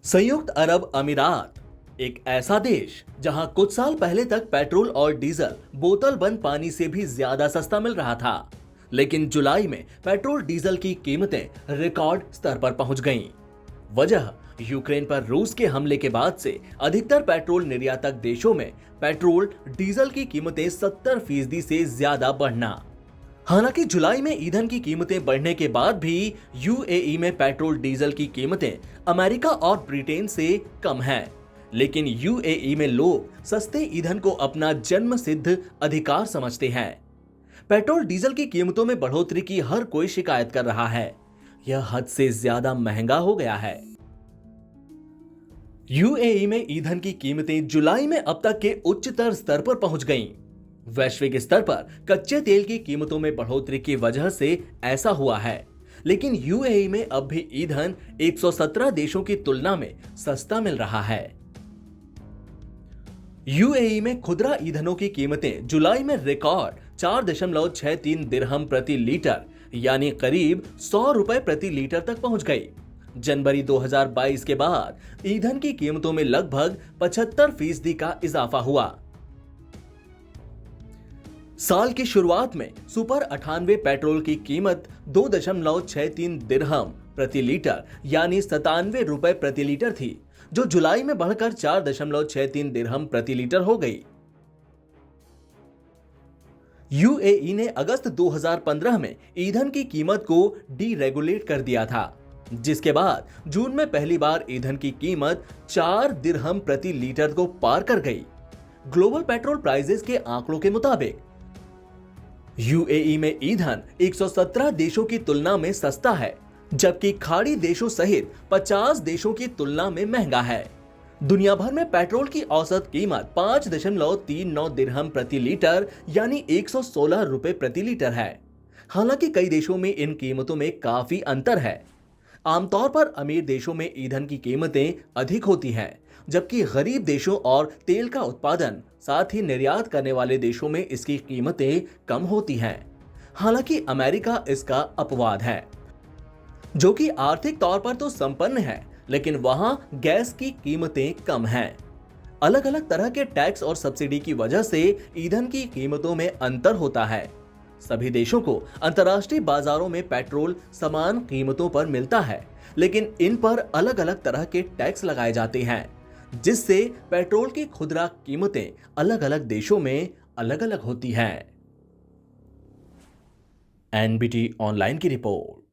संयुक्त अरब अमीरात एक ऐसा देश जहां कुछ साल पहले तक पेट्रोल और डीजल बोतल बंद पानी से भी ज्यादा सस्ता मिल रहा था। लेकिन जुलाई में पेट्रोल डीजल की कीमतें रिकॉर्ड स्तर पर पहुंच गईं। वजह यूक्रेन पर रूस के हमले के बाद से अधिकतर पेट्रोल निर्यातक देशों में पेट्रोल डीजल की कीमतें 70% से ज्यादा बढ़ना। हालांकि जुलाई में ईंधन की कीमतें बढ़ने के बाद भी यूएई में पेट्रोल डीजल की कीमतें अमेरिका और ब्रिटेन से कम हैं। लेकिन यूएई में लोग सस्ते ईंधन को अपना जन्म सिद्ध अधिकार समझते हैं। पेट्रोल डीजल की कीमतों में बढ़ोतरी की हर कोई शिकायत कर रहा है। यह हद से ज्यादा महंगा हो गया है। यूएई में ईंधन की कीमतें जुलाई में अब तक के उच्चतर स्तर पर पहुंच गईं। वैश्विक स्तर पर कच्चे तेल की कीमतों में बढ़ोतरी की वजह से ऐसा हुआ है। लेकिन यूएई में अब भी ईंधन 117 देशों की तुलना में सस्ता मिल रहा है। यूएई में खुदरा ईंधनों की कीमतें जुलाई में रिकॉर्ड 4.63 दिरहम प्रति लीटर यानी करीब 100 रुपए प्रति लीटर तक पहुंच गई। जनवरी 2022 के बाद ईंधन की कीमतों में लगभग 75% का इजाफा हुआ। साल की शुरुआत में सुपर 98 पेट्रोल की कीमत 2.63 दिरहम प्रति लीटर यानी 97 रुपए प्रति लीटर थी, जो जुलाई में बढ़कर 4.63 दिरहम प्रति लीटर हो गई। यूएई ने अगस्त 2015 में ईंधन की कीमत को डीरेगुलेट कर दिया था, जिसके बाद जून में पहली बार ईंधन की कीमत 4 दिरहम प्रति लीटर को पार कर गई। ग्लोबल पेट्रोल प्राइसेस के आंकड़ों के मुताबिक यूएई में ईंधन 117 देशों की तुलना में सस्ता है, जबकि खाड़ी देशों सहित 50 देशों की तुलना में महंगा है। दुनिया भर में पेट्रोल की औसत कीमत 5.39 दिरहम प्रति लीटर यानी 116 रुपए प्रति लीटर है। हालांकि कई देशों में इन कीमतों में काफी अंतर है। आमतौर पर अमीर देशों में ईंधन की कीमतें अधिक होती हैं, जबकि गरीब देशों और तेल का उत्पादन साथ ही निर्यात करने वाले देशों में इसकी कीमतें कम होती हैं। हालांकि अमेरिका इसका अपवाद है, जो कि आर्थिक तौर पर तो संपन्न है, लेकिन वहां गैस की कीमतें कम हैं। अलग अलग तरह के टैक्स और सब्सिडी की वजह से ईंधन की कीमतों में अंतर होता है। सभी देशों को अंतर्राष्ट्रीय बाजारों में पेट्रोल समान कीमतों पर मिलता है, लेकिन इन पर अलग अलग तरह के टैक्स लगाए जाते हैं, जिससे पेट्रोल की खुदरा कीमतें अलग अलग देशों में अलग अलग होती हैं। एनबीटी ऑनलाइन की रिपोर्ट।